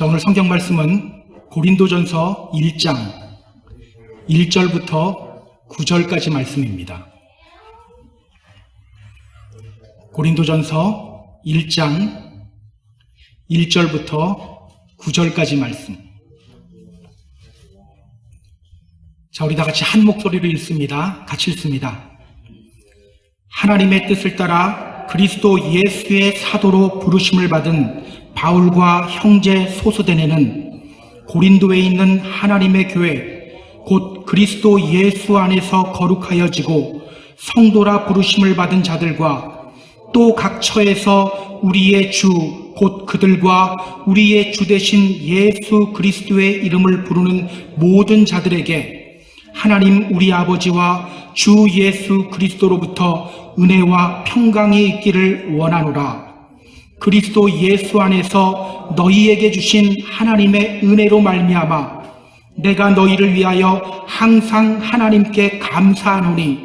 자, 오늘 성경 말씀은 고린도전서 1장 1절부터 9절까지 말씀입니다. 고린도전서 1장 1절부터 9절까지 말씀. 자, 우리 다 같이 한 목소리로 읽습니다. 같이 읽습니다. 하나님의 뜻을 따라 그리스도 예수의 사도로 부르심을 받은 바울과 형제 소스데네는 고린도에 있는 하나님의 교회 곧 그리스도 예수 안에서 거룩하여지고 성도라 부르심을 받은 자들과 또 각 처에서 우리의 주 곧 그들과 우리의 주 되신 예수 그리스도의 이름을 부르는 모든 자들에게 하나님 우리 아버지와 주 예수 그리스도로부터 은혜와 평강이 있기를 원하노라. 그리스도 예수 안에서 너희에게 주신 하나님의 은혜로 말미암아 내가 너희를 위하여 항상 하나님께 감사하노니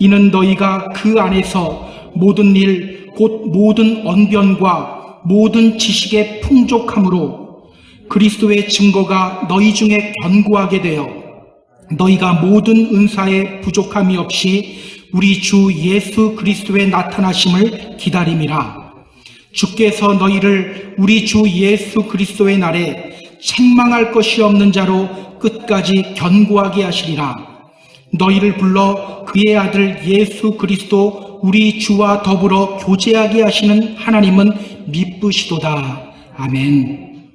이는 너희가 그 안에서 모든 일 곧 모든 언변과 모든 지식의 풍족함으로 그리스도의 증거가 너희 중에 견고하게 되어 너희가 모든 은사에 부족함이 없이 우리 주 예수 그리스도의 나타나심을 기다림이라. 주께서 너희를 우리 주 예수 그리스도의 날에 책망할 것이 없는 자로 끝까지 견고하게 하시리라. 너희를 불러 그의 아들 예수 그리스도 우리 주와 더불어 교제하게 하시는 하나님은 미쁘시도다. 아멘.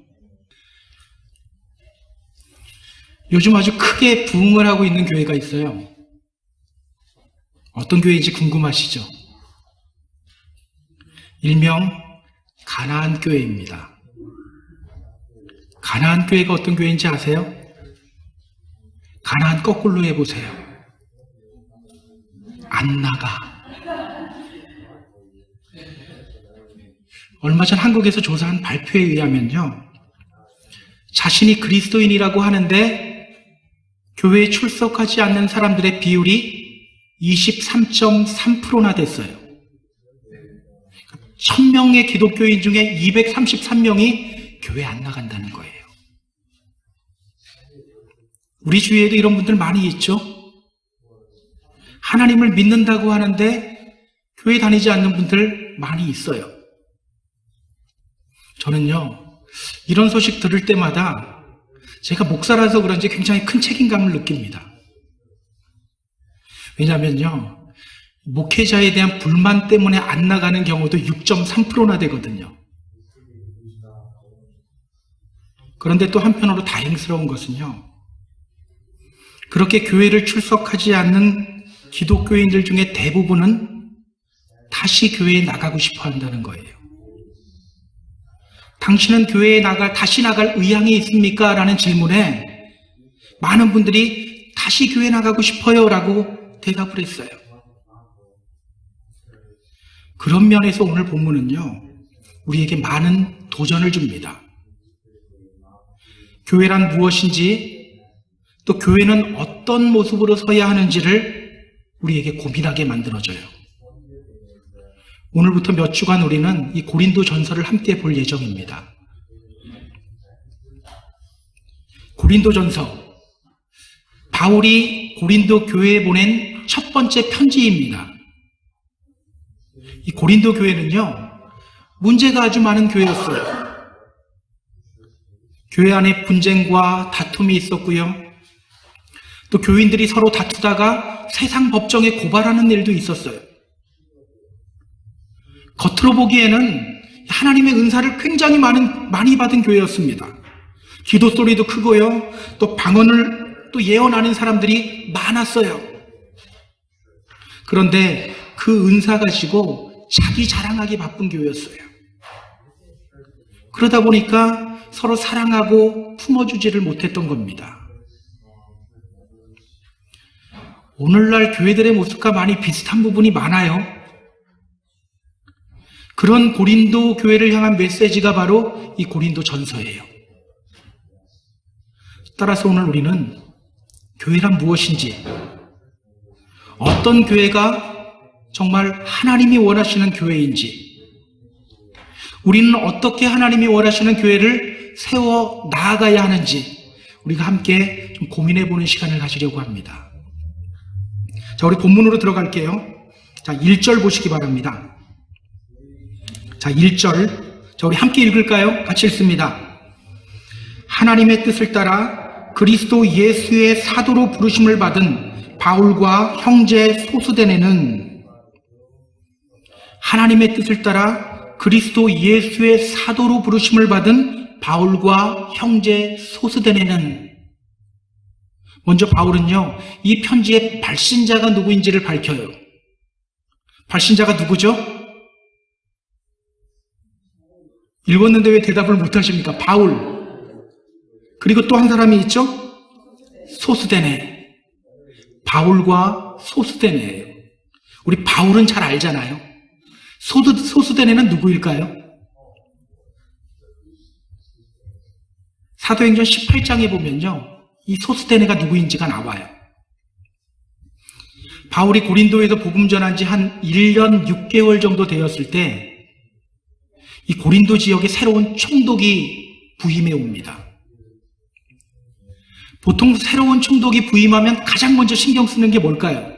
요즘 아주 크게 부흥을 하고 있는 교회가 있어요. 어떤 교회인지 궁금하시죠? 일명 가나안 교회입니다. 가나안 교회가 어떤 교회인지 아세요? 가나안 거꾸로 해보세요. 안 나가. 얼마 전 한국에서 조사한 발표에 의하면요, 자신이 그리스도인이라고 하는데 교회에 출석하지 않는 사람들의 비율이 23.3%나 됐어요. 1000명의 기독교인 중에 233명이 교회 안 나간다는 거예요. 우리 주위에도 이런 분들 많이 있죠? 하나님을 믿는다고 하는데 교회 다니지 않는 분들 많이 있어요. 저는요, 이런 소식 들을 때마다 제가 목사라서 그런지 굉장히 큰 책임감을 느낍니다. 왜냐하면요, 목회자에 대한 불만 때문에 안 나가는 경우도 6.3%나 되거든요. 그런데 또 한편으로 다행스러운 것은요, 그렇게 교회를 출석하지 않는 기독교인들 중에 대부분은 다시 교회에 나가고 싶어 한다는 거예요. 당신은 교회에 다시 나갈 의향이 있습니까? 라는 질문에 많은 분들이 다시 교회 나가고 싶어요 라고 대답을 했어요. 그런 면에서 오늘 본문은요, 우리에게 많은 도전을 줍니다. 교회란 무엇인지, 또 교회는 어떤 모습으로 서야 하는지를 우리에게 고민하게 만들어줘요. 오늘부터 몇 주간 우리는 이 고린도 전서를 함께 볼 예정입니다. 고린도 전서, 바울이 고린도 교회에 보낸 첫 번째 편지입니다. 이 고린도 교회는요, 문제가 아주 많은 교회였어요. 교회 안에 분쟁과 다툼이 있었고요. 또 교인들이 서로 다투다가 세상 법정에 고발하는 일도 있었어요. 겉으로 보기에는 하나님의 은사를 굉장히 많이 받은 교회였습니다. 기도 소리도 크고요. 또 방언을 또 예언하는 사람들이 많았어요. 그런데 그 은사 가지고 자기 자랑하기 바쁜 교회였어요. 그러다 보니까 서로 사랑하고 품어주지를 못했던 겁니다. 오늘날 교회들의 모습과 많이 비슷한 부분이 많아요. 그런 고린도 교회를 향한 메시지가 바로 이 고린도 전서예요. 따라서 오늘 우리는 교회란 무엇인지, 어떤 교회가 정말 하나님이 원하시는 교회인지, 우리는 어떻게 하나님이 원하시는 교회를 세워 나아가야 하는지 우리가 함께 좀 고민해보는 시간을 가지려고 합니다. 자, 우리 본문으로 들어갈게요. 자, 1절 보시기 바랍니다. 자, 1절. 자, 우리 함께 읽을까요? 같이 읽습니다. 하나님의 뜻을 따라 그리스도 예수의 사도로 부르심을 받은 바울과 형제 소스데네는 하나님의 뜻을 따라 그리스도 예수의 사도로 부르심을 받은 바울과 형제 소스데네는 먼저 바울은요, 이 편지의 발신자가 누구인지를 밝혀요. 발신자가 누구죠? 읽었는데 왜 대답을 못하십니까? 바울. 그리고 또 한 사람이 있죠? 소스데네. 바울과 소스데네예요. 우리 바울은 잘 알잖아요. 소스데네는 누구일까요? 사도행전 18장에 보면요, 이 소스데네가 누구인지가 나와요. 바울이 고린도에서 복음 전한 지 한 1년 6개월 정도 되었을 때 이 고린도 지역에 새로운 총독이 부임해 옵니다. 보통 새로운 총독이 부임하면 가장 먼저 신경 쓰는 게 뭘까요?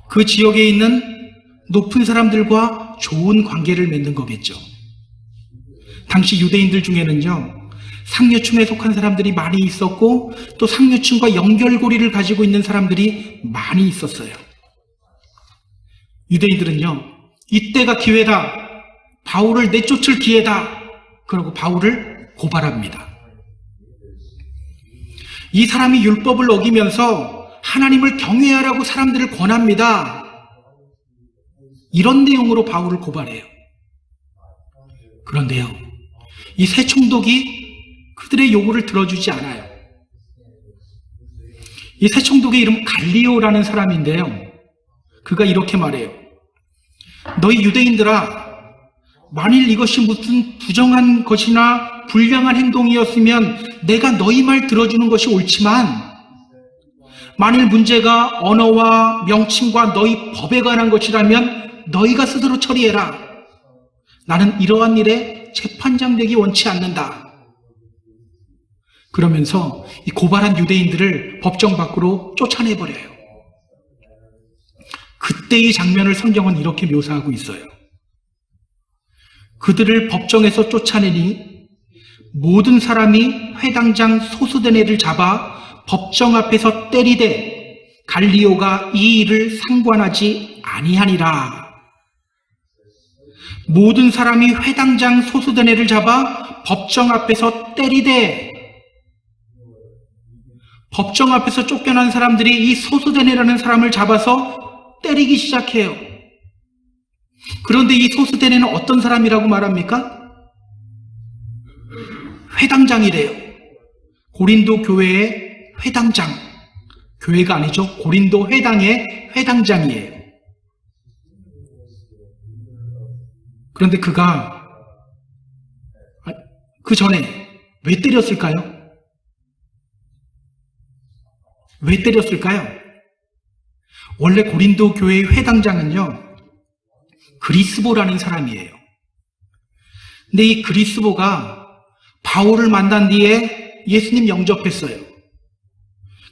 그 지역에 있는 높은 사람들과 좋은 관계를 맺는 거겠죠. 당시 유대인들 중에는요, 상류층에 속한 사람들이 많이 있었고 또 상류층과 연결고리를 가지고 있는 사람들이 많이 있었어요. 유대인들은요, 이때가 기회다, 바울을 내쫓을 기회다, 그러고 바울을 고발합니다. 이 사람이 율법을 어기면서 하나님을 경외하라고 사람들을 권합니다. 이런 내용으로 바울을 고발해요. 그런데요, 이 새 총독이 그들의 요구를 들어주지 않아요. 이 새 총독의 이름 갈리오라는 사람인데요, 그가 이렇게 말해요. 너희 유대인들아, 만일 이것이 무슨 부정한 것이나 불량한 행동이었으면 내가 너희 말 들어주는 것이 옳지만, 만일 문제가 언어와 명칭과 너희 법에 관한 것이라면 너희가 스스로 처리해라. 나는 이러한 일에 재판장 되기 원치 않는다. 그러면서 이 고발한 유대인들을 법정 밖으로 쫓아내버려요. 그때의 장면을 성경은 이렇게 묘사하고 있어요. 그들을 법정에서 쫓아내니 모든 사람이 회당장 소스데네를 잡아 법정 앞에서 때리되 갈리오가 이 일을 상관하지 아니하니라. 모든 사람이 회당장 소스데네를 잡아 법정 앞에서 때리되, 법정 앞에서 쫓겨난 사람들이 이 소스데네라는 사람을 잡아서 때리기 시작해요. 그런데 이 소스데네는 어떤 사람이라고 말합니까? 회당장이래요. 고린도 교회의 회당장. 교회가 아니죠. 고린도 회당의 회당장이에요. 그런데 그가 그 전에 왜 때렸을까요? 왜 때렸을까요? 원래 고린도 교회의 회당장은요, 그리스보라는 사람이에요. 근데 이 그리스보가 바울을 만난 뒤에 예수님 영접했어요.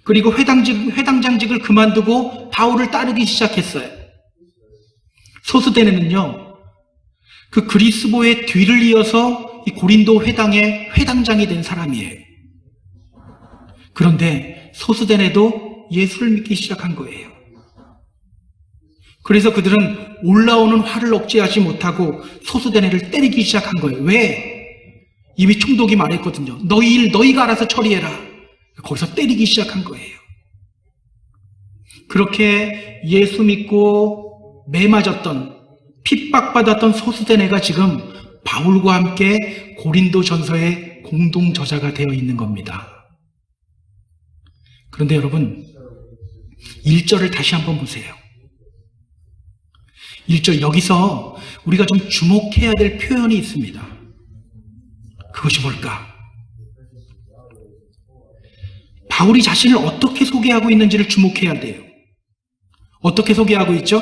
그리고 회당장직을 그만두고 바울을 따르기 시작했어요. 소스데네는요, 그 그리스보의 뒤를 이어서 이 고린도 회당의 회당장이 된 사람이에요. 그런데 소스데네도 예수를 믿기 시작한 거예요. 그래서 그들은 올라오는 화를 억제하지 못하고 소스데네를 때리기 시작한 거예요. 왜? 이미 총독이 말했거든요. 너희 일 너희가 알아서 처리해라. 거기서 때리기 시작한 거예요. 그렇게 예수 믿고 매 맞았던, 핍박받았던 소스데네가 지금 바울과 함께 고린도 전서의 공동 저자가 되어 있는 겁니다. 그런데 여러분, 1절을 다시 한번 보세요. 1절, 여기서 우리가 좀 주목해야 될 표현이 있습니다. 그것이 뭘까? 바울이 자신을 어떻게 소개하고 있는지를 주목해야 돼요. 어떻게 소개하고 있죠?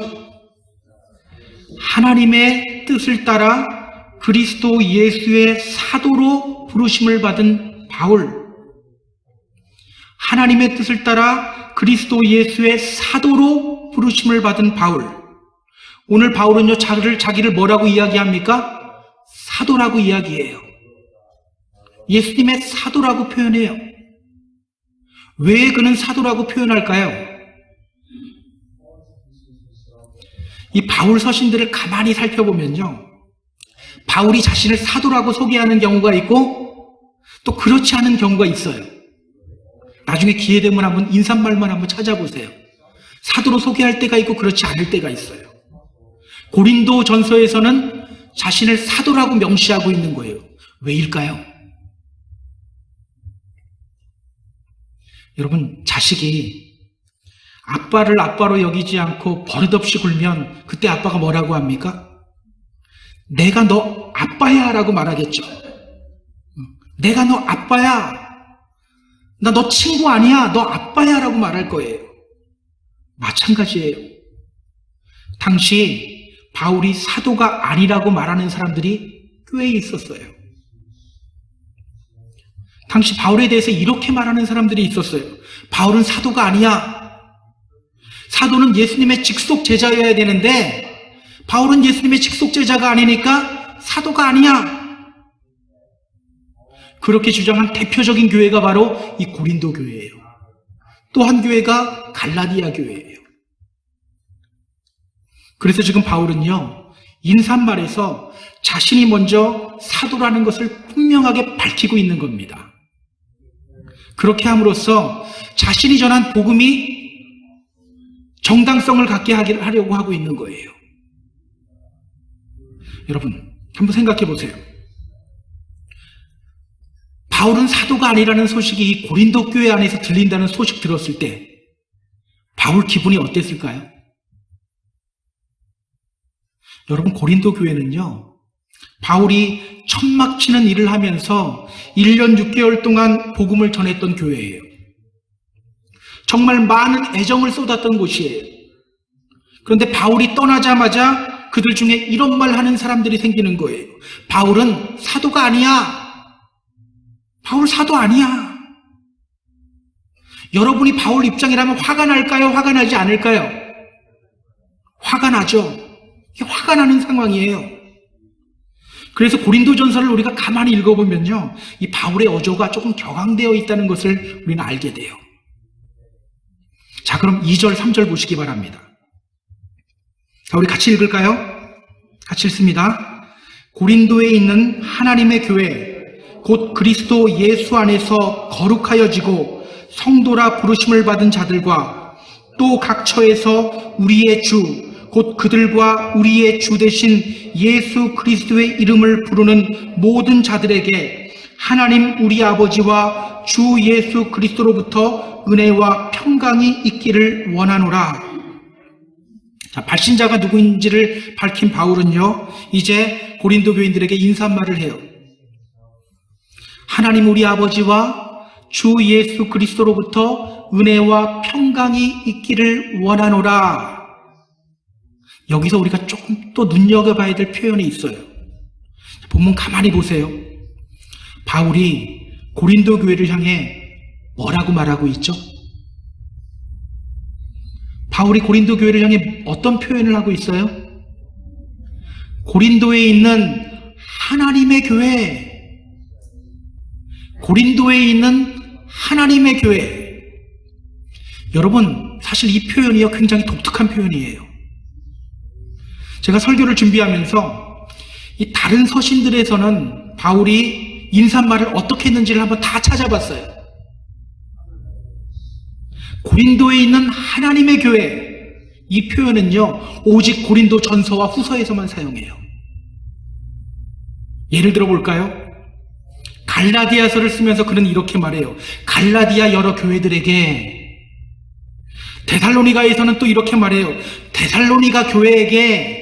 하나님의 뜻을 따라 그리스도 예수의 사도로 부르심을 받은 바울, 하나님의 뜻을 따라 그리스도 예수의 사도로 부르심을 받은 바울. 오늘 바울은요, 자기를 뭐라고 이야기합니까? 사도라고 이야기해요. 예수님의 사도라고 표현해요. 왜 그는 사도라고 표현할까요? 이 바울 서신들을 가만히 살펴보면요, 바울이 자신을 사도라고 소개하는 경우가 있고 또 그렇지 않은 경우가 있어요. 나중에 기회 되면 한번 인사말만 한번 찾아보세요. 사도로 소개할 때가 있고 그렇지 않을 때가 있어요. 고린도 전서에서는 자신을 사도라고 명시하고 있는 거예요. 왜일까요? 여러분, 자식이 아빠를 아빠로 여기지 않고 버릇없이 굴면 그때 아빠가 뭐라고 합니까? 내가 너 아빠야 라고 말하겠죠. 내가 너 아빠야. 나 너 친구 아니야. 너 아빠야 라고 말할 거예요. 마찬가지예요. 당시 바울이 사도가 아니라고 말하는 사람들이 꽤 있었어요. 당시 바울에 대해서 이렇게 말하는 사람들이 있었어요. 바울은 사도가 아니야. 사도는 예수님의 직속 제자여야 되는데 바울은 예수님의 직속 제자가 아니니까 사도가 아니야. 그렇게 주장한 대표적인 교회가 바로 이 고린도 교회예요. 또 한 교회가 갈라디아 교회예요. 그래서 지금 바울은요, 인사말에서 자신이 먼저 사도라는 것을 분명하게 밝히고 있는 겁니다. 그렇게 함으로써 자신이 전한 복음이 정당성을 갖게 하려고 하고 있는 거예요. 여러분, 한번 생각해 보세요. 바울은 사도가 아니라는 소식이 이 고린도 교회 안에서 들린다는 소식 들었을 때 바울 기분이 어땠을까요? 여러분, 고린도 교회는요, 바울이 천막 치는 일을 하면서 1년 6개월 동안 복음을 전했던 교회예요. 정말 많은 애정을 쏟았던 곳이에요. 그런데 바울이 떠나자마자 그들 중에 이런 말 하는 사람들이 생기는 거예요. 바울은 사도가 아니야. 바울 사도 아니야. 여러분이 바울 입장이라면 화가 날까요? 화가 나지 않을까요? 화가 나죠. 이게 화가 나는 상황이에요. 그래서 고린도전서를 우리가 가만히 읽어보면요, 이 바울의 어조가 조금 격앙되어 있다는 것을 우리는 알게 돼요. 자, 그럼 2절, 3절 보시기 바랍니다. 자, 우리 같이 읽을까요? 같이 읽습니다. 고린도에 있는 하나님의 교회, 곧 그리스도 예수 안에서 거룩하여지고 성도라 부르심을 받은 자들과 또 각 처에서 우리의 주, 곧 그들과 우리의 주 되신 예수 그리스도의 이름을 부르는 모든 자들에게 하나님 우리 아버지와 주 예수 그리스도로부터 은혜와 평강이 있기를 원하노라. 자, 발신자가 누구인지를 밝힌 바울은요, 이제 고린도 교인들에게 인사말을 해요. 하나님 우리 아버지와 주 예수 그리스도로부터 은혜와 평강이 있기를 원하노라. 여기서 우리가 조금 또 눈여겨봐야 될 표현이 있어요. 본문 가만히 보세요. 바울이 고린도 교회를 향해 뭐라고 말하고 있죠? 바울이 고린도 교회를 향해 어떤 표현을 하고 있어요? 고린도에 있는 하나님의 교회, 고린도에 있는 하나님의 교회. 여러분, 사실 이 표현이요, 굉장히 독특한 표현이에요. 제가 설교를 준비하면서 이 다른 서신들에서는 바울이 인사말을 어떻게 했는지를 한번 다 찾아봤어요. 고린도에 있는 하나님의 교회, 이 표현은요, 오직 고린도 전서와 후서에서만 사용해요. 예를 들어 볼까요? 갈라디아서를 쓰면서 그는 이렇게 말해요. 갈라디아 여러 교회들에게. 데살로니가에서는 또 이렇게 말해요. 데살로니가 교회에게.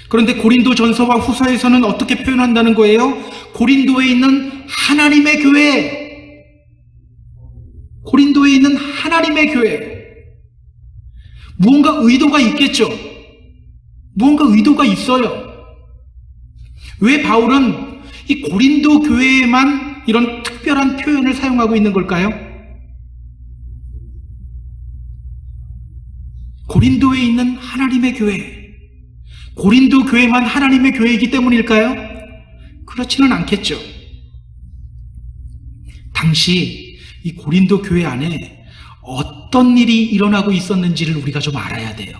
그런데 고린도 전서와 후서에서는 어떻게 표현한다는 거예요? 고린도에 있는 하나님의 교회. 고린도에 있는 하나님의 교회. 무언가 의도가 있겠죠. 무언가 의도가 있어요. 왜 바울은 이 고린도 교회에만 이런 특별한 표현을 사용하고 있는 걸까요? 고린도에 있는 하나님의 교회, 고린도 교회만 하나님의 교회이기 때문일까요? 그렇지는 않겠죠. 당시 이 고린도 교회 안에 어떤 일이 일어나고 있었는지를 우리가 좀 알아야 돼요.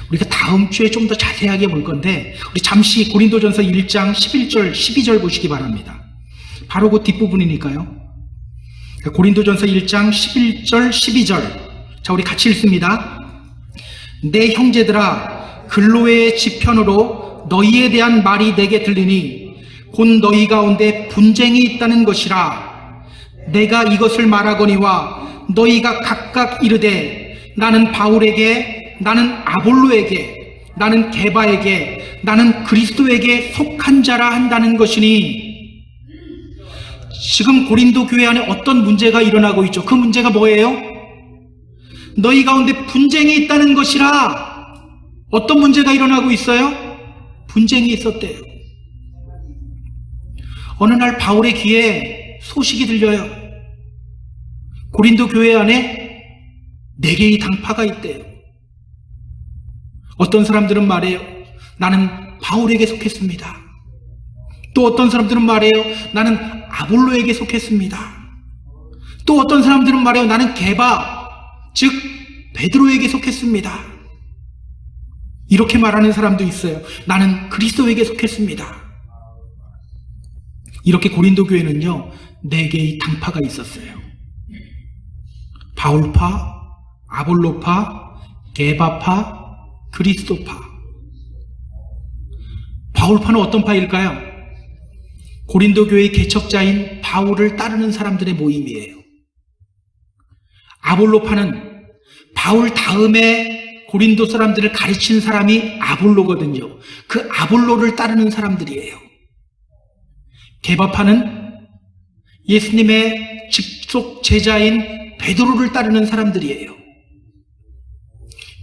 우리가 다음 주에 좀 더 자세하게 볼 건데, 우리 잠시 고린도전서 1장 11절, 12절 보시기 바랍니다. 바로 그 뒷부분이니까요. 고린도전서 1장 11절, 12절. 자, 우리 같이 읽습니다. 내 형제들아, 근로의 지편으로 너희에 대한 말이 내게 들리니 곧 너희 가운데 분쟁이 있다는 것이라. 내가 이것을 말하거니와 너희가 각각 이르되 나는 바울에게, 나는 아볼로에게, 나는 게바에게, 나는 그리스도에게 속한 자라 한다는 것이니. 지금 고린도 교회 안에 어떤 문제가 일어나고 있죠? 그 문제가 뭐예요? 너희 가운데 분쟁이 있다는 것이라. 어떤 문제가 일어나고 있어요? 분쟁이 있었대요. 어느 날 바울의 귀에 소식이 들려요. 고린도 교회 안에 4개의 당파가 있대요. 어떤 사람들은 말해요. 나는 바울에게 속했습니다. 또 어떤 사람들은 말해요. 나는 아볼로에게 속했습니다. 또 어떤 사람들은 말해요. 나는 게바, 즉 베드로에게 속했습니다. 이렇게 말하는 사람도 있어요. 나는 그리스도에게 속했습니다. 이렇게 고린도 교회는요, 4개의 당파가 있었어요. 바울파, 아볼로파, 게바파, 그리스도파. 바울파는 어떤 파일까요? 고린도 교회의 개척자인 바울을 따르는 사람들의 모임이에요. 아볼로파는 바울 다음에 고린도 사람들을 가르친 사람이 아볼로거든요. 그 아볼로를 따르는 사람들이에요. 게바파는 예수님의 직속 제자인 베드로를 따르는 사람들이에요.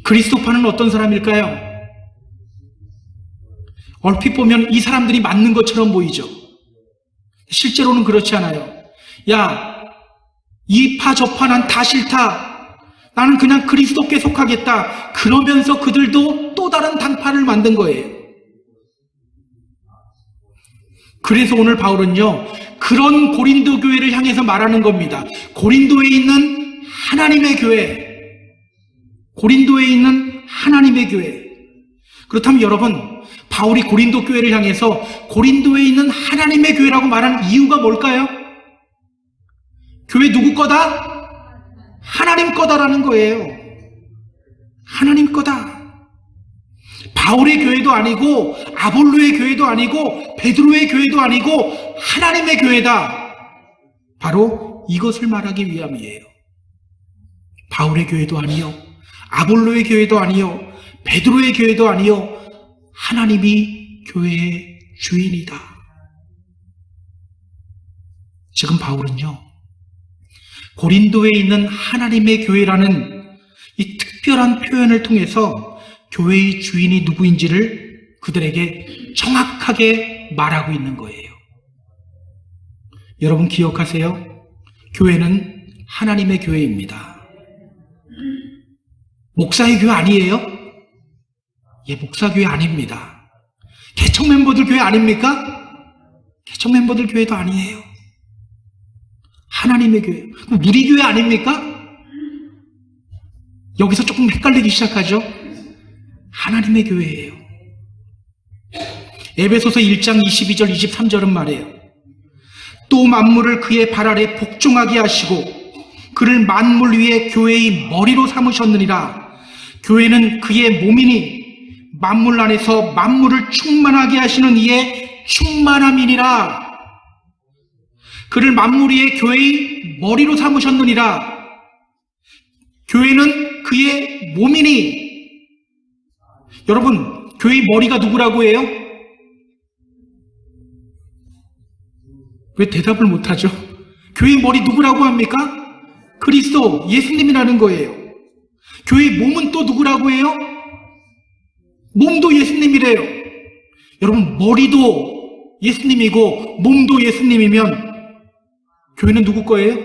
그리스도파는 어떤 사람일까요? 얼핏 보면 이 사람들이 맞는 것처럼 보이죠. 실제로는 그렇지 않아요. 야, 이 파 저 파 난 다 싫다. 나는 그냥 그리스도께 속하겠다. 그러면서 그들도 또 다른 당파를 만든 거예요. 그래서 오늘 바울은요, 그런 고린도 교회를 향해서 말하는 겁니다. 고린도에 있는 하나님의 교회, 고린도에 있는 하나님의 교회. 그렇다면 여러분, 바울이 고린도 교회를 향해서 고린도에 있는 하나님의 교회라고 말하는 이유가 뭘까요? 교회 누구 거다? 하나님 거다라는 거예요. 하나님 거다. 바울의 교회도 아니고 아볼로의 교회도 아니고 베드로의 교회도 아니고 하나님의 교회다. 바로 이것을 말하기 위함이에요. 바울의 교회도 아니요, 아볼로의 교회도 아니요, 베드로의 교회도 아니요, 하나님이 교회의 주인이다. 지금 바울은요, 고린도에 있는 하나님의 교회라는 이 특별한 표현을 통해서 교회의 주인이 누구인지를 그들에게 정확하게 말하고 있는 거예요. 여러분 기억하세요. 교회는 하나님의 교회입니다. 목사의 교회 아니에요? 예, 목사교회 아닙니다. 개척 멤버들 교회 아닙니까? 개척 멤버들 교회도 아니에요. 하나님의 교회. 그럼 우리 교회 아닙니까? 여기서 조금 헷갈리기 시작하죠. 하나님의 교회예요. 에베소서 1장 22절 23절은 말해요. 또 만물을 그의 발 아래 복종하게 하시고 그를 만물 위에 교회의 머리로 삼으셨느니라. 교회는 그의 몸이니 만물 안에서 만물을 충만하게 하시는 이의 충만함이니라. 그를 만물 위에 교회의 머리로 삼으셨느니라. 교회는 그의 몸이니. 여러분, 교회의 머리가 누구라고 해요? 왜 대답을 못하죠? 교회의 머리 누구라고 합니까? 그리스도, 예수님이라는 거예요. 교회의 몸은 또 누구라고 해요? 몸도 예수님이래요. 여러분, 머리도 예수님이고 몸도 예수님이면 교회는 누구 거예요?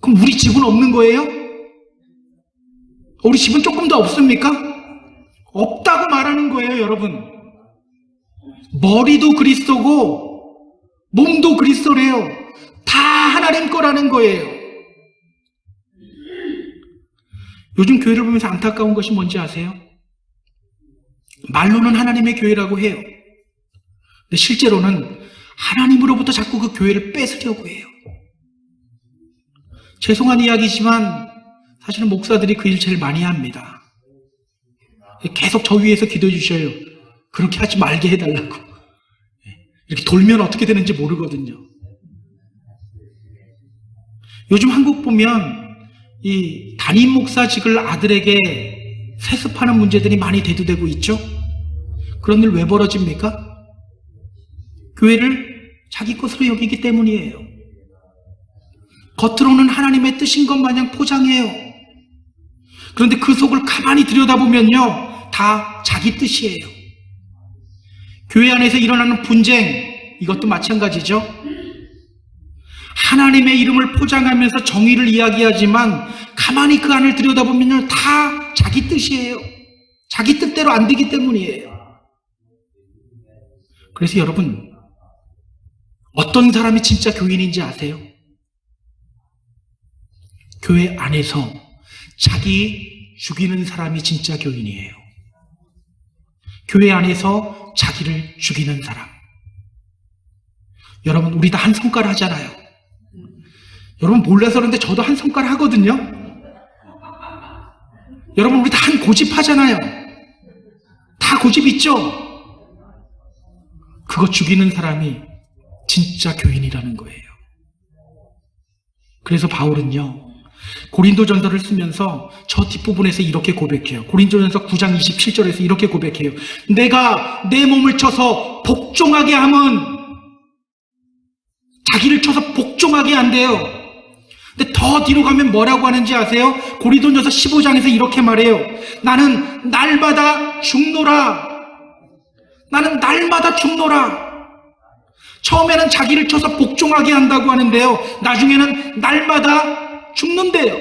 그럼 우리 집은 없는 거예요? 우리 집은 조금 더 없습니까? 없다고 말하는 거예요, 여러분. 머리도 그리스도고 몸도 그리스도래요. 다 하나님 거라는 거예요. 요즘 교회를 보면서 안타까운 것이 뭔지 아세요? 말로는 하나님의 교회라고 해요. 근데 실제로는 하나님으로부터 자꾸 그 교회를 뺏으려고 해요. 죄송한 이야기지만 사실은 목사들이 그 일 제일 많이 합니다. 계속 저 위에서 기도해 주셔요. 그렇게 하지 말게 해달라고. 이렇게 돌면 어떻게 되는지 모르거든요. 요즘 한국 보면 이 담임 목사직을 아들에게 세습하는 문제들이 많이 대두되고 있죠. 그런 일 왜 벌어집니까? 교회를 자기 것으로 여기기 때문이에요. 겉으로는 하나님의 뜻인 것 마냥 포장해요. 그런데 그 속을 가만히 들여다보면요, 다 자기 뜻이에요. 교회 안에서 일어나는 분쟁, 이것도 마찬가지죠. 하나님의 이름을 포장하면서 정의를 이야기하지만 가만히 그 안을 들여다보면요, 다 자기 뜻이에요. 자기 뜻대로 안 되기 때문이에요. 그래서 여러분, 어떤 사람이 진짜 교인인지 아세요? 교회 안에서 자기 죽이는 사람이 진짜 교인이에요. 교회 안에서 자기를 죽이는 사람. 여러분, 우리 다 한 손가락 하잖아요. 여러분 몰라서 그런데 저도 한 손가락 하거든요. 여러분, 우리 다 한 고집 하잖아요. 다 고집 있죠? 그거 죽이는 사람이 진짜 교인이라는 거예요. 그래서 바울은요, 고린도전서를 쓰면서 저 뒷부분에서 이렇게 고백해요. 고린도전서 9장 27절에서 이렇게 고백해요. 내가 내 몸을 쳐서 복종하게 함은, 자기를 쳐서 복종하게 한대요. 근데 더 뒤로 가면 뭐라고 하는지 아세요? 고린도전서 15장에서 이렇게 말해요. 나는 날마다 죽노라. 나는 날마다 죽노라. 처음에는 자기를 쳐서 복종하게 한다고 하는데요, 나중에는 날마다 죽는데요.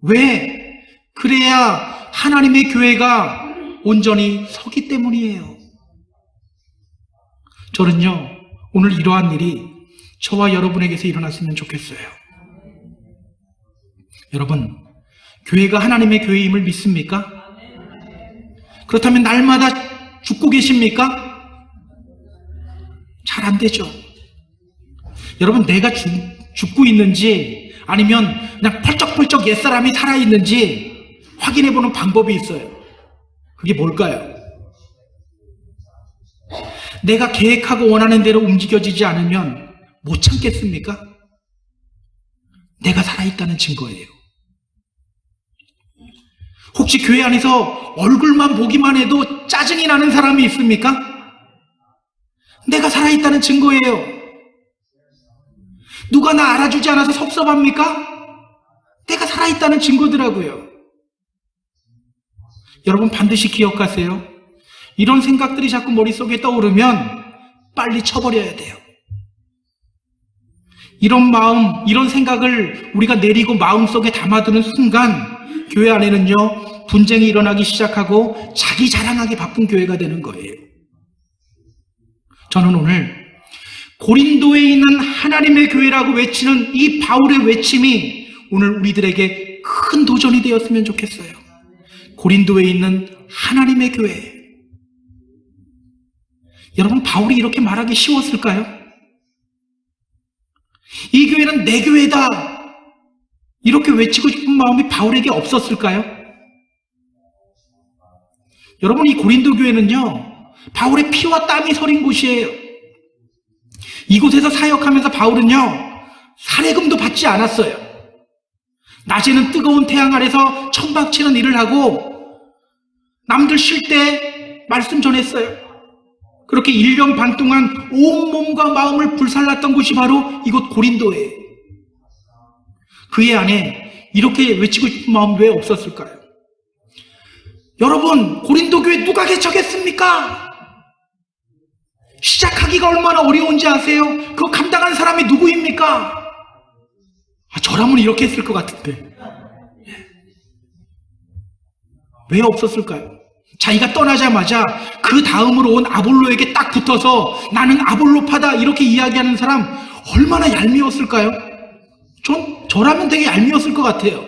왜? 그래야 하나님의 교회가 온전히 서기 때문이에요. 저는요, 오늘 이러한 일이 저와 여러분에게서 일어났으면 좋겠어요. 여러분, 교회가 하나님의 교회임을 믿습니까? 그렇다면 날마다 죽고 계십니까? 잘 안 되죠. 여러분, 내가 죽고 있는지 아니면 그냥 펄쩍펄쩍 옛사람이 살아있는지 확인해보는 방법이 있어요. 그게 뭘까요? 내가 계획하고 원하는 대로 움직여지지 않으면 못 참겠습니까? 내가 살아있다는 증거예요. 혹시 교회 안에서 얼굴만 보기만 해도 짜증이 나는 사람이 있습니까? 내가 살아있다는 증거예요. 누가 나 알아주지 않아서 섭섭합니까? 내가 살아있다는 증거더라고요. 여러분, 반드시 기억하세요. 이런 생각들이 자꾸 머릿속에 떠오르면 빨리 쳐버려야 돼요. 이런 마음, 이런 생각을 우리가 내리고 마음속에 담아두는 순간 교회 안에는요, 분쟁이 일어나기 시작하고 자기 자랑하기 바쁜 교회가 되는 거예요. 저는 오늘 고린도에 있는 하나님의 교회라고 외치는 이 바울의 외침이 오늘 우리들에게 큰 도전이 되었으면 좋겠어요. 고린도에 있는 하나님의 교회. 여러분, 바울이 이렇게 말하기 쉬웠을까요? 이 교회는 내 교회다, 이렇게 외치고 싶은 마음이 바울에게 없었을까요? 여러분, 이 고린도 교회는요, 바울의 피와 땀이 서린 곳이에요. 이곳에서 사역하면서 바울은요, 사례금도 받지 않았어요. 낮에는 뜨거운 태양 아래서 천박치는 일을 하고 남들 쉴 때 말씀 전했어요. 그렇게 1년 반 동안 온몸과 마음을 불살랐던 곳이 바로 이곳 고린도예요. 그의 안에 이렇게 외치고 싶은 마음이 왜 없었을까요? 여러분, 고린도 교회 누가 개척했습니까? 시작하기가 얼마나 어려운지 아세요? 그거 감당한 사람이 누구입니까? 저라면 이렇게 했을 것 같은데. 왜 없었을까요? 자기가 떠나자마자 그 다음으로 온 아볼로에게 딱 붙어서 나는 아볼로파다 이렇게 이야기하는 사람 얼마나 얄미웠을까요? 저라면 되게 얄미웠을 것 같아요.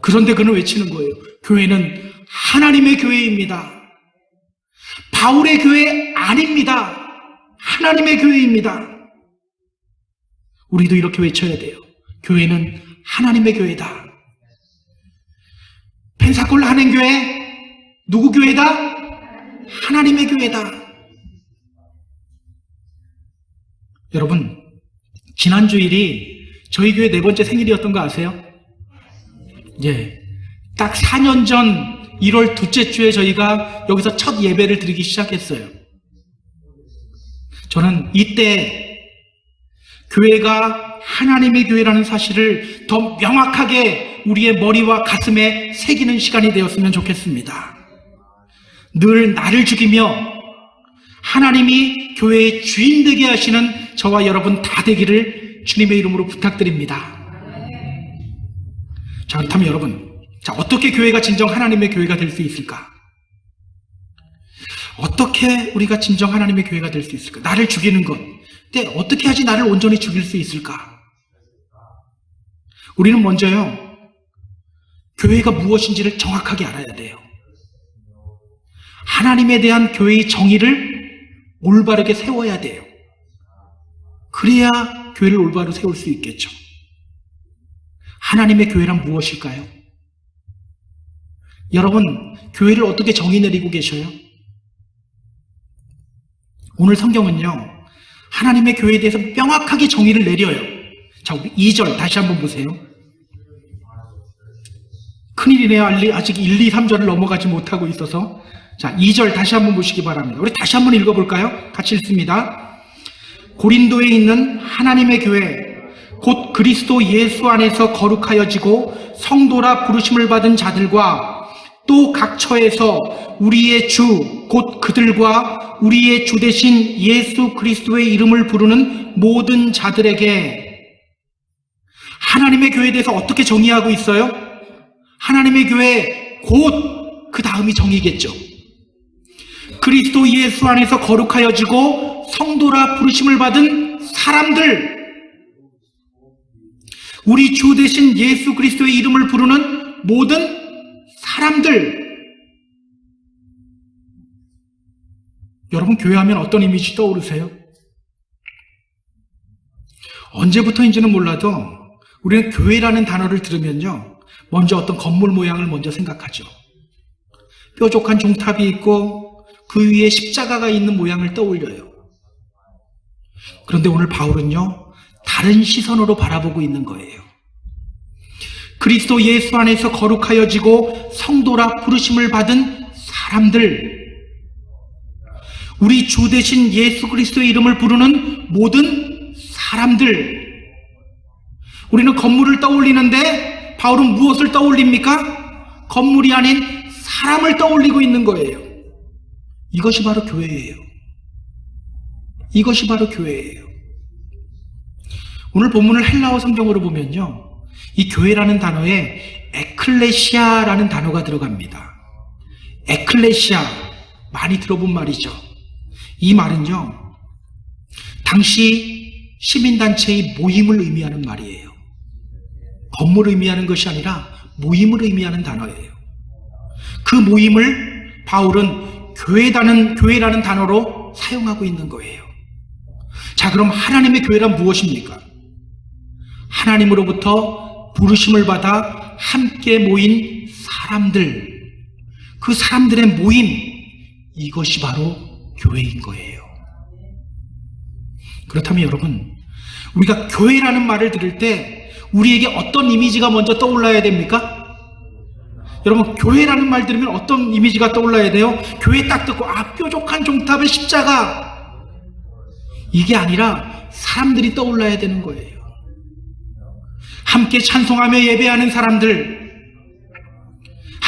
그런데 그는 외치는 거예요. 교회는 하나님의 교회입니다. 바울의 교회 아닙니다. 하나님의 교회입니다. 우리도 이렇게 외쳐야 돼요. 교회는 하나님의 교회다. 펜사콜 한행교회 누구 교회다? 하나님의 교회다. 여러분, 지난 주일이 저희 교회 4번째 생일이었던 거 아세요? 예, 딱 4년 전 1월 둘째 주에 저희가 여기서 첫 예배를 드리기 시작했어요. 저는 이때 교회가 하나님의 교회라는 사실을 더 명확하게 우리의 머리와 가슴에 새기는 시간이 되었으면 좋겠습니다. 늘 나를 죽이며 하나님이 교회의 주인 되게 하시는 저와 여러분 다 되기를 주님의 이름으로 부탁드립니다. 자, 그렇다면 여러분, 어떻게 교회가 진정 하나님의 교회가 될 수 있을까? 어떻게 우리가 진정 하나님의 교회가 될 수 있을까? 나를 죽이는 것. 근데 어떻게 하지 나를 온전히 죽일 수 있을까? 우리는 먼저요, 교회가 무엇인지를 정확하게 알아야 돼요. 하나님에 대한 교회의 정의를 올바르게 세워야 돼요. 그래야 교회를 올바로 세울 수 있겠죠. 하나님의 교회란 무엇일까요? 여러분, 교회를 어떻게 정의 내리고 계셔요? 오늘 성경은요, 하나님의 교회에 대해서 명확하게 정의를 내려요. 자, 우리 2절 다시 한번 보세요. 큰일이네요. 아직 1, 2, 3절을 넘어가지 못하고 있어서. 자, 2절 다시 한번 보시기 바랍니다. 우리 다시 한번 읽어볼까요? 같이 읽습니다. 고린도에 있는 하나님의 교회, 곧 그리스도 예수 안에서 거룩하여지고 성도라 부르심을 받은 자들과 또 각 처에서 우리의 주, 곧 그들과 우리의 주 되신 예수 그리스도의 이름을 부르는 모든 자들에게, 하나님의 교회에 대해서 어떻게 정의하고 있어요? 하나님의 교회, 곧 그 다음이 정의겠죠. 그리스도 예수 안에서 거룩하여지고 성도라 부르심을 받은 사람들, 우리 주 되신 예수 그리스도의 이름을 부르는 모든 사람들. 여러분, 교회하면 어떤 이미지 떠오르세요? 언제부터인지는 몰라도 우리는 교회라는 단어를 들으면요, 먼저 어떤 건물 모양을 먼저 생각하죠. 뾰족한 종탑이 있고 그 위에 십자가가 있는 모양을 떠올려요. 그런데 오늘 바울은요, 다른 시선으로 바라보고 있는 거예요. 그리스도 예수 안에서 거룩하여지고 성도라 부르심을 받은 사람들, 우리 주 되신 예수 그리스도의 이름을 부르는 모든 사람들. 우리는 건물을 떠올리는데 바울은 무엇을 떠올립니까? 건물이 아닌 사람을 떠올리고 있는 거예요. 이것이 바로 교회예요. 이것이 바로 교회예요. 오늘 본문을 헬라어 성경으로 보면요, 이 교회라는 단어에 에클레시아라는 단어가 들어갑니다. 에클레시아, 많이 들어본 말이죠. 이 말은요, 당시 시민단체의 모임을 의미하는 말이에요. 건물을 의미하는 것이 아니라 모임을 의미하는 단어예요. 그 모임을 바울은 교회라는 단어로 사용하고 있는 거예요. 자, 그럼 하나님의 교회란 무엇입니까? 하나님으로부터 부르심을 받아 함께 모인 사람들, 그 사람들의 모임, 이것이 바로 교회인 거예요. 그렇다면 여러분, 우리가 교회라는 말을 들을 때 우리에게 어떤 이미지가 먼저 떠올라야 됩니까? 여러분, 교회라는 말 들으면 어떤 이미지가 떠올라야 돼요? 교회 딱 듣고 뾰족한 종탑의 십자가, 이게 아니라 사람들이 떠올라야 되는 거예요. 함께 찬송하며 예배하는 사람들,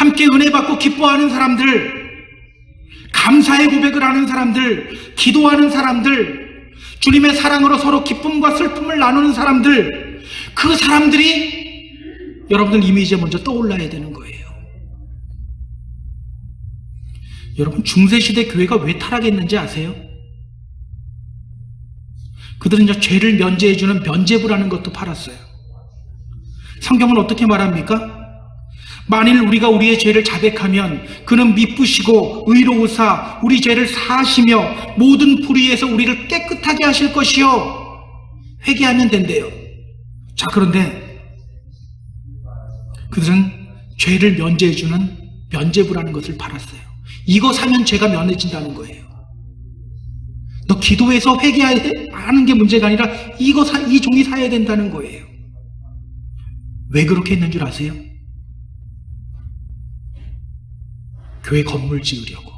함께 은혜 받고 기뻐하는 사람들, 감사의 고백을 하는 사람들, 기도하는 사람들, 주님의 사랑으로 서로 기쁨과 슬픔을 나누는 사람들, 그 사람들이 여러분들 이미지에 먼저 떠올라야 되는 거예요. 여러분, 중세시대 교회가 왜 타락했는지 아세요? 그들은 이제 죄를 면제해주는 면죄부라는 것도 팔았어요. 성경은 어떻게 말합니까? 만일 우리가 우리의 죄를 자백하면 그는 미쁘시고 의로우사 우리 죄를 사하시며 모든 불의에서 우리를 깨끗하게 하실 것이요. 회개하면 된대요. 자, 그런데 그들은 죄를 면제해주는 면죄부라는 것을 팔았어요. 이거 사면 죄가 면해진다는 거예요. 너 기도해서 회개하는 게 문제가 아니라 이 종이 사야 된다는 거예요. 왜 그렇게 했는 줄 아세요? 교회 건물 지으려고.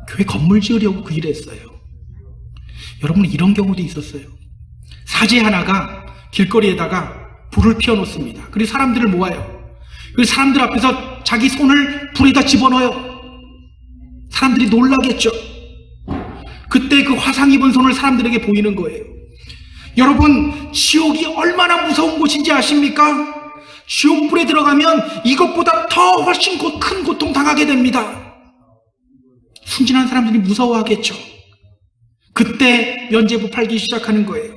교회 건물 지으려고 그 일을 했어요. 여러분, 이런 경우도 있었어요. 사제 하나가 길거리에다가 불을 피워놓습니다. 그리고 사람들을 모아요. 그리고 사람들 앞에서 자기 손을 불에다 집어넣어요. 사람들이 놀라겠죠. 그때 그 화상 입은 손을 사람들에게 보이는 거예요. 여러분, 지옥이 얼마나 무서운 곳인지 아십니까? 지옥불에 들어가면 이것보다 더 훨씬 큰 고통 당하게 됩니다. 순진한 사람들이 무서워하겠죠. 그때 면죄부 팔기 시작하는 거예요.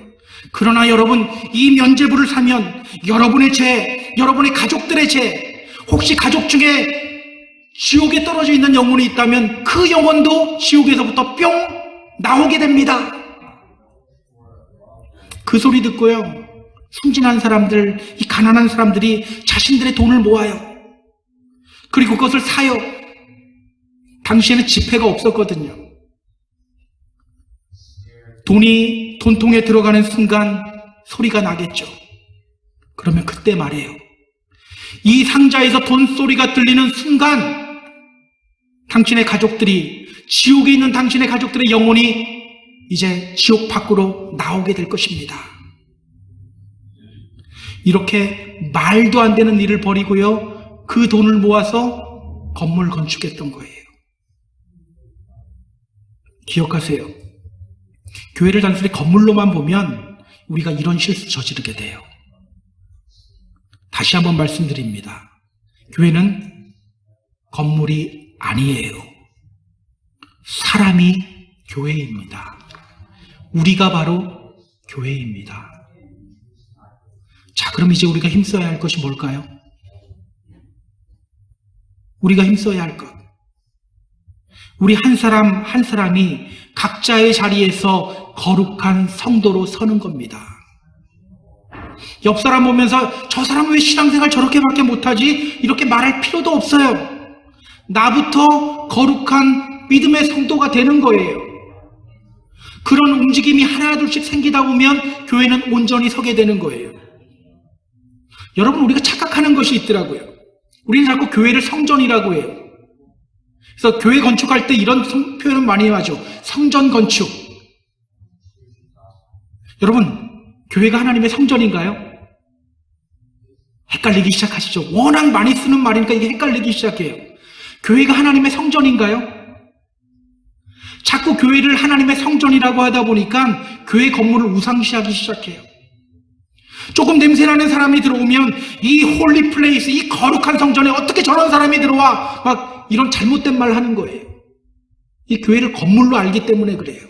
그러나 여러분, 이 면죄부를 사면 여러분의 죄, 여러분의 가족들의 죄, 혹시 가족 중에 지옥에 떨어져 있는 영혼이 있다면 그 영혼도 지옥에서부터 뿅 나오게 됩니다. 그 소리 듣고요, 순진한 사람들, 이 가난한 사람들이 자신들의 돈을 모아요. 그리고 그것을 사요. 당시에는 지폐가 없었거든요. 돈이 돈통에 들어가는 순간 소리가 나겠죠. 그러면 그때 말이에요. 이 상자에서 돈 소리가 들리는 순간 당신의 가족들이, 지옥에 있는 당신의 가족들의 영혼이 이제 지옥 밖으로 나오게 될 것입니다. 이렇게 말도 안 되는 일을 벌이고요, 그 돈을 모아서 건물 건축했던 거예요. 기억하세요. 교회를 단순히 건물로만 보면 우리가 이런 실수 저지르게 돼요. 다시 한번 말씀드립니다. 교회는 건물이 아니에요. 사람이 교회입니다. 우리가 바로 교회입니다. 자, 그럼 이제 우리가 힘써야 할 것이 뭘까요? 우리가 힘써야 할 것. 우리 한 사람 한 사람이 각자의 자리에서 거룩한 성도로 서는 겁니다. 옆 사람 보면서 저 사람은 왜 신앙생활 저렇게밖에 못하지? 이렇게 말할 필요도 없어요. 나부터 거룩한 믿음의 성도가 되는 거예요. 그런 움직임이 하나둘씩 생기다 보면 교회는 온전히 서게 되는 거예요. 여러분, 우리가 착각하는 것이 있더라고요. 우리는 자꾸 교회를 성전이라고 해요. 그래서 교회 건축할 때 이런 표현을 많이 하죠. 성전 건축. 여러분, 교회가 하나님의 성전인가요? 헷갈리기 시작하시죠. 워낙 많이 쓰는 말이니까 이게 헷갈리기 시작해요. 교회가 하나님의 성전인가요? 자꾸 교회를 하나님의 성전이라고 하다 보니까 교회 건물을 우상시하기 시작해요. 조금 냄새나는 사람이 들어오면 이 홀리 플레이스, 이 거룩한 성전에 어떻게 저런 사람이 들어와, 막 이런 잘못된 말 하는 거예요. 이 교회를 건물로 알기 때문에 그래요.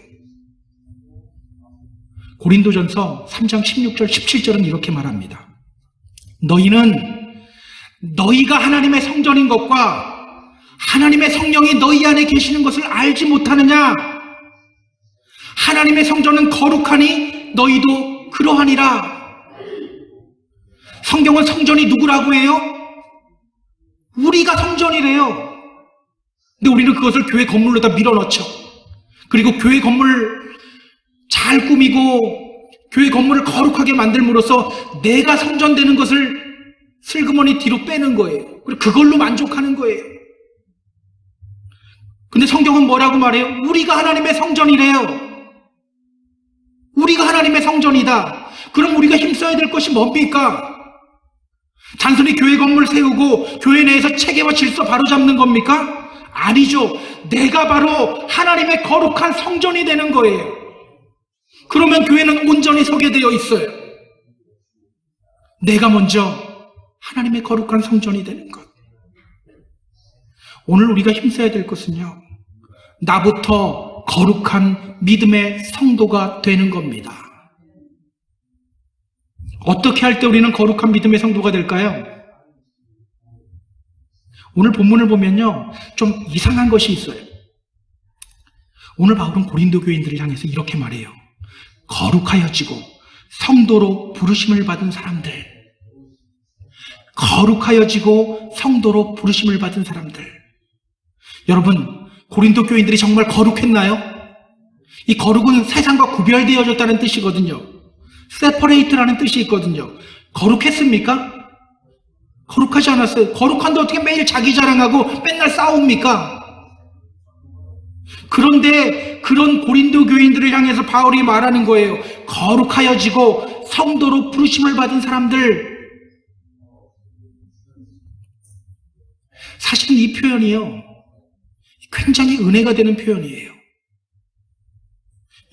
고린도전서 3장 16절 17절은 이렇게 말합니다. 너희는 너희가 하나님의 성전인 것과 하나님의 성령이 너희 안에 계시는 것을 알지 못하느냐? 하나님의 성전은 거룩하니 너희도 그러하니라. 성경은 성전이 누구라고 해요? 우리가 성전이래요. 근데 우리는 그것을 교회 건물로다 밀어넣죠. 그리고 교회 건물 잘 꾸미고 교회 건물을 거룩하게 만들므로써 내가 성전되는 것을 슬그머니 뒤로 빼는 거예요. 그리고 그걸로 만족하는 거예요. 근데 성경은 뭐라고 말해요? 우리가 하나님의 성전이래요. 우리가 하나님의 성전이다. 그럼 우리가 힘써야 될 것이 뭡니까? 단순히 교회 건물 세우고 교회 내에서 체계와 질서 바로잡는 겁니까? 아니죠. 내가 바로 하나님의 거룩한 성전이 되는 거예요. 그러면 교회는 온전히 서게 되어 있어요. 내가 먼저 하나님의 거룩한 성전이 되는 것. 오늘 우리가 힘써야 될 것은요, 나부터 거룩한 믿음의 성도가 되는 겁니다. 어떻게 할 때 우리는 거룩한 믿음의 성도가 될까요? 오늘 본문을 보면요, 좀 이상한 것이 있어요. 오늘 바울은 고린도 교인들을 향해서 이렇게 말해요. 거룩하여지고 성도로 부르심을 받은 사람들. 거룩하여지고 성도로 부르심을 받은 사람들. 여러분, 고린도 교인들이 정말 거룩했나요? 이 거룩은 세상과 구별되어졌다는 뜻이거든요. separate라는 뜻이 있거든요. 거룩했습니까? 거룩하지 않았어요. 거룩한데 어떻게 매일 자기 자랑하고 맨날 싸웁니까? 그런데 그런 고린도 교인들을 향해서 바울이 말하는 거예요. 거룩하여지고 성도로 부르심을 받은 사람들. 사실은 이 표현이요, 굉장히 은혜가 되는 표현이에요.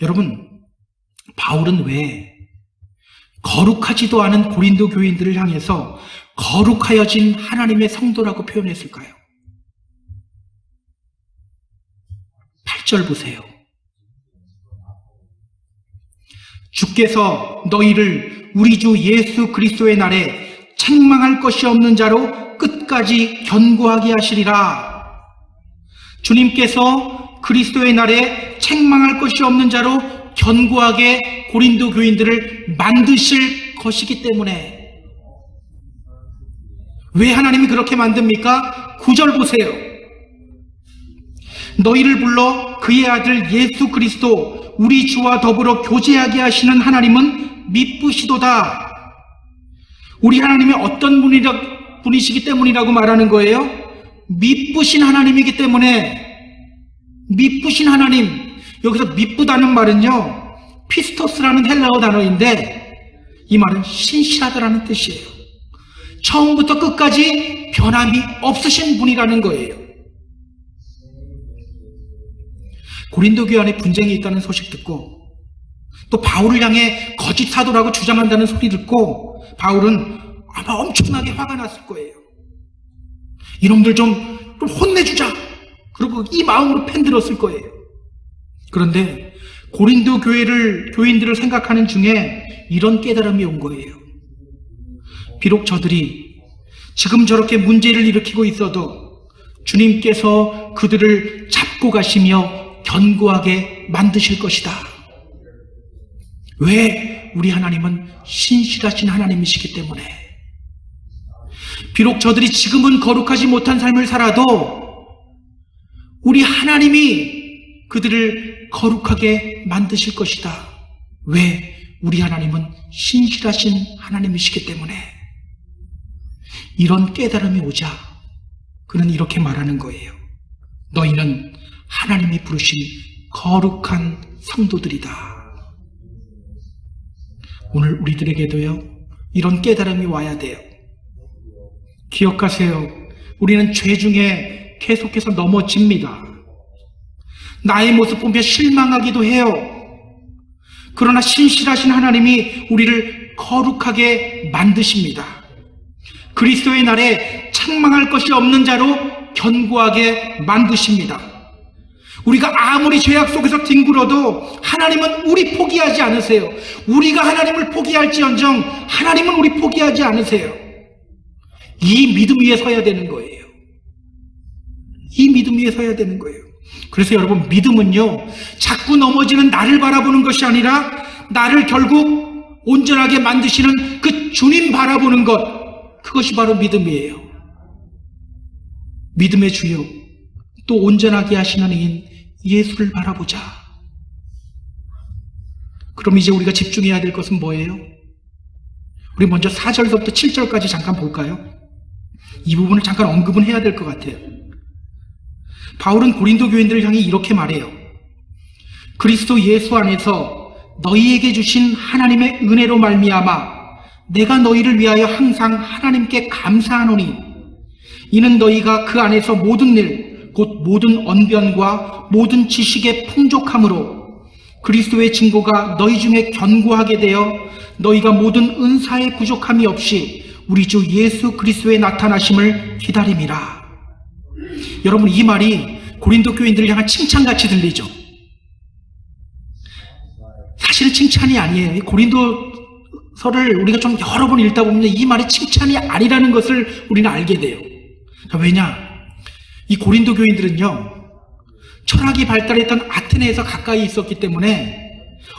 여러분, 바울은 왜 거룩하지도 않은 고린도 교인들을 향해서 거룩하여진 하나님의 성도라고 표현했을까요? 8절 보세요. 주께서 너희를 우리 주 예수 그리스도의 날에 책망할 것이 없는 자로 끝까지 견고하게 하시리라. 주님께서 그리스도의 날에 책망할 것이 없는 자로 견고하게 고린도 교인들을 만드실 것이기 때문에. 왜 하나님이 그렇게 만듭니까? 9절 보세요. 너희를 불러 그의 아들 예수 그리스도 우리 주와 더불어 교제하게 하시는 하나님은 미쁘시도다. 우리 하나님이 어떤 분이시기 때문이라고 말하는 거예요? 미쁘신 하나님이기 때문에. 미쁘신 하나님. 여기서 미쁘다는 말은요, 피스토스라는 헬라어 단어인데 이 말은 신실하다라는 뜻이에요. 처음부터 끝까지 변함이 없으신 분이라는 거예요. 고린도 교회 안에 분쟁이 있다는 소식 듣고, 또 바울을 향해 거짓 사도라고 주장한다는 소리 듣고 바울은 아마 엄청나게 화가 났을 거예요. 이놈들 좀 혼내주자, 그리고 이 마음으로 펜들었을 거예요. 그런데 고린도 교인들을 생각하는 중에 이런 깨달음이 온 거예요. 비록 저들이 지금 저렇게 문제를 일으키고 있어도 주님께서 그들을 잡고 가시며 견고하게 만드실 것이다. 왜? 우리 하나님은 신실하신 하나님이시기 때문에. 비록 저들이 지금은 거룩하지 못한 삶을 살아도 우리 하나님이 그들을 거룩하게 만드실 것이다. 왜? 우리 하나님은 신실하신 하나님이시기 때문에. 이런 깨달음이 오자 그는 이렇게 말하는 거예요. 너희는 하나님이 부르신 거룩한 성도들이다. 오늘 우리들에게도요, 이런 깨달음이 와야 돼요. 기억하세요. 우리는 죄 중에 계속해서 넘어집니다. 나의 모습 보며 실망하기도 해요. 그러나 신실하신 하나님이 우리를 거룩하게 만드십니다. 그리스도의 날에 책망할 것이 없는 자로 견고하게 만드십니다. 우리가 아무리 죄악 속에서 뒹굴어도 하나님은 우리 포기하지 않으세요. 우리가 하나님을 포기할지언정 하나님은 우리 포기하지 않으세요. 이 믿음 위에 서야 되는 거예요. 이 믿음 위에 서야 되는 거예요. 그래서 여러분, 믿음은요, 자꾸 넘어지는 나를 바라보는 것이 아니라 나를 결국 온전하게 만드시는 그 주님 바라보는 것, 그것이 바로 믿음이에요. 믿음의 주요, 또 온전하게 하시는 이인 예수를 바라보자. 그럼 이제 우리가 집중해야 될 것은 뭐예요? 우리 먼저 4절부터 7절까지 잠깐 볼까요? 이 부분을 잠깐 언급은 해야 될 것 같아요. 바울은 고린도 교인들을 향해 이렇게 말해요. 그리스도 예수 안에서 너희에게 주신 하나님의 은혜로 말미암아 내가 너희를 위하여 항상 하나님께 감사하노니 이는 너희가 그 안에서 모든 일 곧 모든 언변과 모든 지식의 풍족함으로 그리스도의 증거가 너희 중에 견고하게 되어 너희가 모든 은사의 부족함이 없이 우리 주 예수 그리스도의 나타나심을 기다림이라. 여러분, 이 말이 고린도 교인들을 향한 칭찬같이 들리죠. 사실은 칭찬이 아니에요. 고린도서를 우리가 좀 여러 번 읽다 보면 이 말이 칭찬이 아니라는 것을 우리는 알게 돼요. 왜냐? 이 고린도 교인들은요, 철학이 발달했던 아테네에서 가까이 있었기 때문에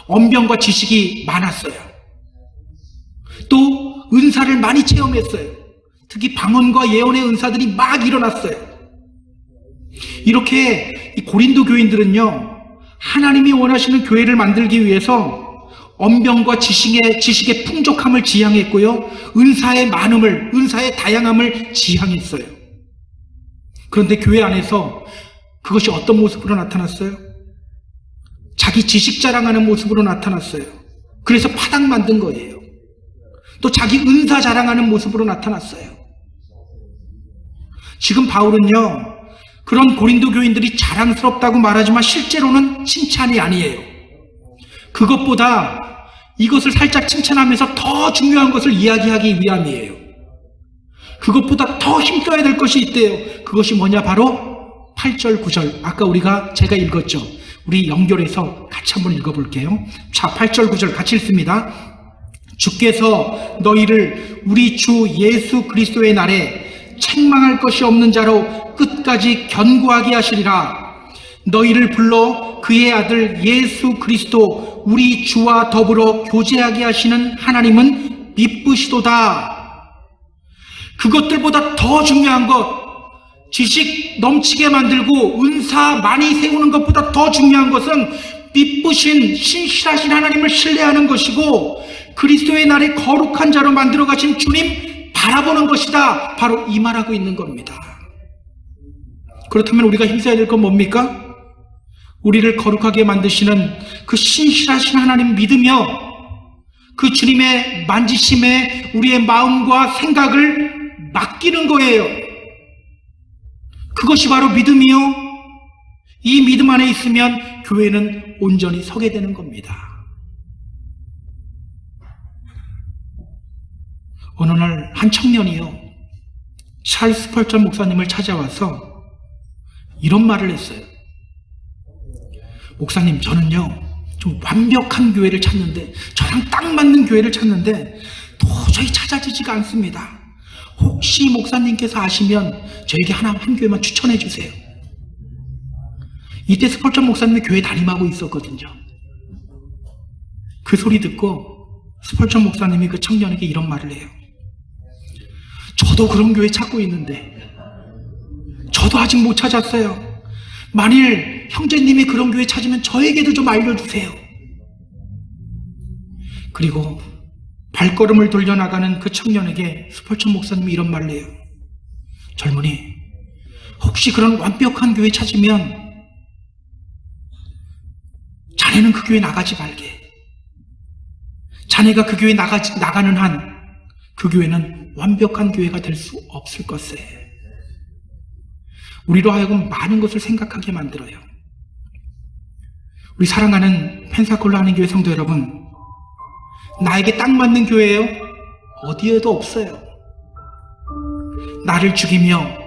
언변과 지식이 많았어요. 또 은사를 많이 체험했어요. 특히 방언과 예언의 은사들이 막 일어났어요. 이렇게 이 고린도 교인들은요, 하나님이 원하시는 교회를 만들기 위해서 언변과 지식의 풍족함을 지향했고요, 은사의 많음을, 은사의 다양함을 지향했어요. 그런데 교회 안에서 그것이 어떤 모습으로 나타났어요? 자기 지식 자랑하는 모습으로 나타났어요. 그래서 파당 만든 거예요. 또 자기 은사 자랑하는 모습으로 나타났어요. 지금 바울은요, 그런 고린도 교인들이 자랑스럽다고 말하지만 실제로는 칭찬이 아니에요. 그것보다 이것을 살짝 칭찬하면서 더 중요한 것을 이야기하기 위함이에요. 그것보다 더 힘써야 될 것이 있대요. 그것이 뭐냐? 바로 8절, 9절. 아까 제가 읽었죠. 우리 연결해서 같이 한번 읽어볼게요. 자, 8절, 9절 같이 읽습니다. 주께서 너희를 우리 주 예수 그리스도의 날에 책망할 것이 없는 자로 끝까지 견고하게 하시리라. 너희를 불러 그의 아들 예수 그리스도 우리 주와 더불어 교제하게 하시는 하나님은 미쁘시도다. 그것들보다 더 중요한 것, 지식 넘치게 만들고 은사 많이 세우는 것보다 더 중요한 것은 미쁘신 신실하신 하나님을 신뢰하는 것이고 그리스도의 날에 거룩한 자로 만들어 가신 주님 바라보는 것이다. 바로 이 말하고 있는 겁니다. 그렇다면 우리가 힘써야 될 건 뭡니까? 우리를 거룩하게 만드시는 그 신실하신 하나님 믿으며 그 주님의 만지심에 우리의 마음과 생각을 맡기는 거예요. 그것이 바로 믿음이요. 이 믿음 안에 있으면 교회는 온전히 서게 되는 겁니다. 어느 날 한 청년이요, 찰스 스펄전 목사님을 찾아와서 이런 말을 했어요. 목사님, 저는요 좀 완벽한 교회를 찾는데, 저랑 딱 맞는 교회를 찾는데 도저히 찾아지지가 않습니다. 혹시 목사님께서 아시면 저에게 한 교회만 추천해 주세요. 이때 스펄전 목사님이 교회 담임하고 있었거든요. 그 소리 듣고 스펄전 목사님이 그 청년에게 이런 말을 해요. 저도 그런 교회 찾고 있는데 저도 아직 못 찾았어요. 만일 형제님이 그런 교회 찾으면 저에게도 좀 알려주세요. 그리고 발걸음을 돌려나가는 그 청년에게 스펄전 목사님이 이런 말을 해요. 젊은이, 혹시 그런 완벽한 교회 찾으면 자네는 그 교회 나가지 말게. 자네가 그 교회 나가는 한 그 교회는 완벽한 교회가 될 수 없을 것에. 우리로 하여금 많은 것을 생각하게 만들어요. 우리 사랑하는 펜사콜라 하는 교회 성도 여러분, 나에게 딱 맞는 교회예요? 어디에도 없어요. 나를 죽이며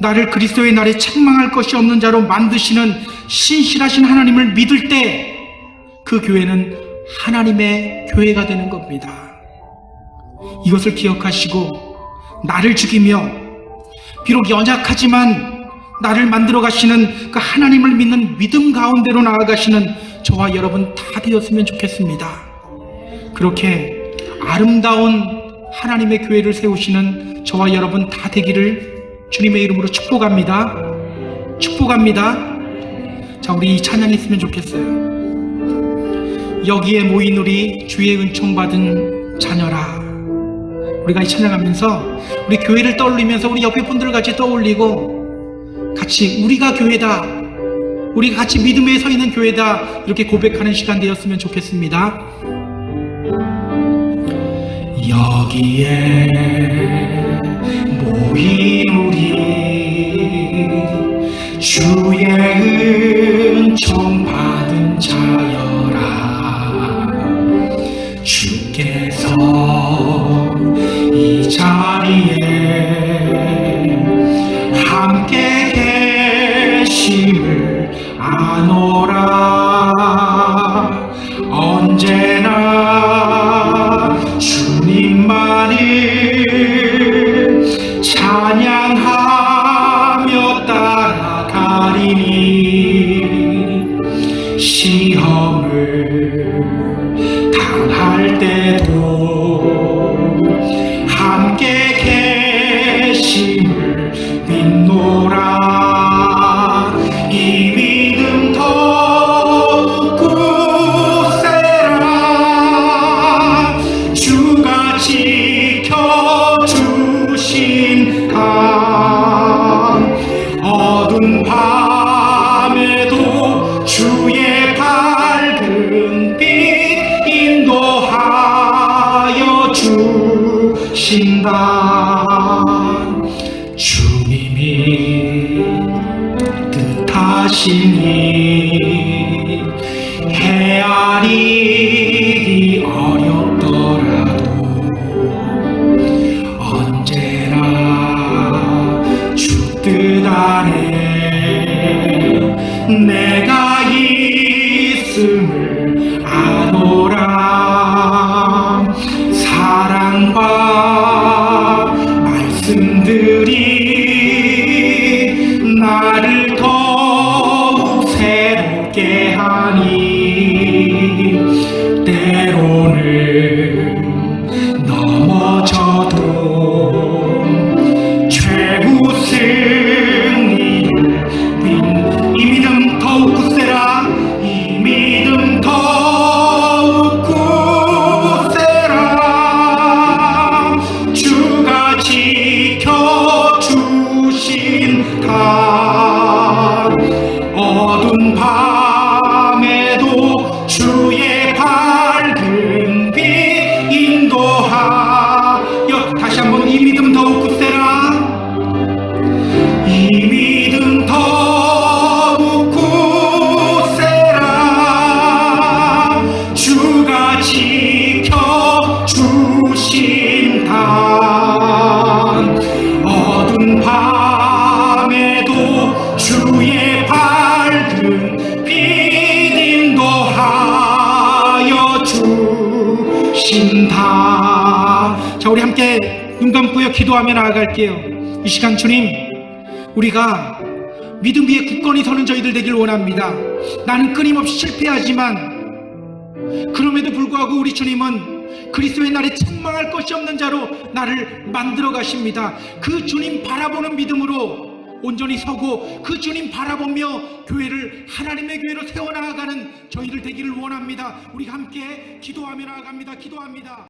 나를 그리스도의 날에 책망할 것이 없는 자로 만드시는 신실하신 하나님을 믿을 때 그 교회는 하나님의 교회가 되는 겁니다. 이것을 기억하시고 나를 죽이며 비록 연약하지만 나를 만들어 가시는 그 하나님을 믿는 믿음 가운데로 나아가시는 저와 여러분 다 되었으면 좋겠습니다. 그렇게 아름다운 하나님의 교회를 세우시는 저와 여러분 다 되기를 주님의 이름으로 축복합니다. 축복합니다. 자, 우리 이 찬양 했으면 좋겠어요. 여기에 모인 우리 주의 은총 받은 자녀라. 우리가 이 찬양하면서 우리 교회를 떠올리면서 우리 옆에 분들을 같이 떠올리고 같이 우리가 교회다, 우리가 같이 믿음에 서 있는 교회다, 이렇게 고백하는 시간 되었으면 좋겠습니다. 여기에 모인 우리 주의 은총 받은 자여라. 주께서 이 자리에 함께 계심을 아노라. 언제나 주님만을 찬양하며 따라가리니 시험을 당할 때도 함께 계심을 믿노라. 이 믿음 더욱 굳세라. 주가 지켜주신 강 어두운 밤에도 주의 밝은 빛 인도하여 주신다. 주님이 뜻하시니 헤아리기 어렵더라도 언제나 주 뜻 안에 내가 있음을 아노라. 사랑과 말씀들이 나를 더욱 새롭게 하니 때로는 넘어져도 최후 승리를 이 믿음 더욱 굳세라. 이 믿음 더욱 굳세라. 주가 지켜주신 강 어두운 밤에도 주의 밝은 빛 인도하여. 다시 한번 이 믿음 더욱 굳세라. 이 믿음 더욱 굳세라. 주가 지켜주신 단 어두운 밤에도 주의 밝은 빛 인도하여 주신다. 자, 우리 함께 눈 감고요 기도하며 나아갈게요. 이 시간 주님, 우리가 믿음 위에 굳건히 서는 저희들 되길 원합니다. 나는 끊임없이 실패하지만 그럼에도 불구하고 우리 주님은 그리스도의 날에 책망할 것이 없는 자로 나를 만들어 가십니다. 그 주님 바라보는 믿음으로 온전히 서고 그 주님 바라보며 교회를 하나님의 교회로 세워나가는 저희들 되기를 원합니다. 우리 함께 기도하며 나아갑니다. 기도합니다.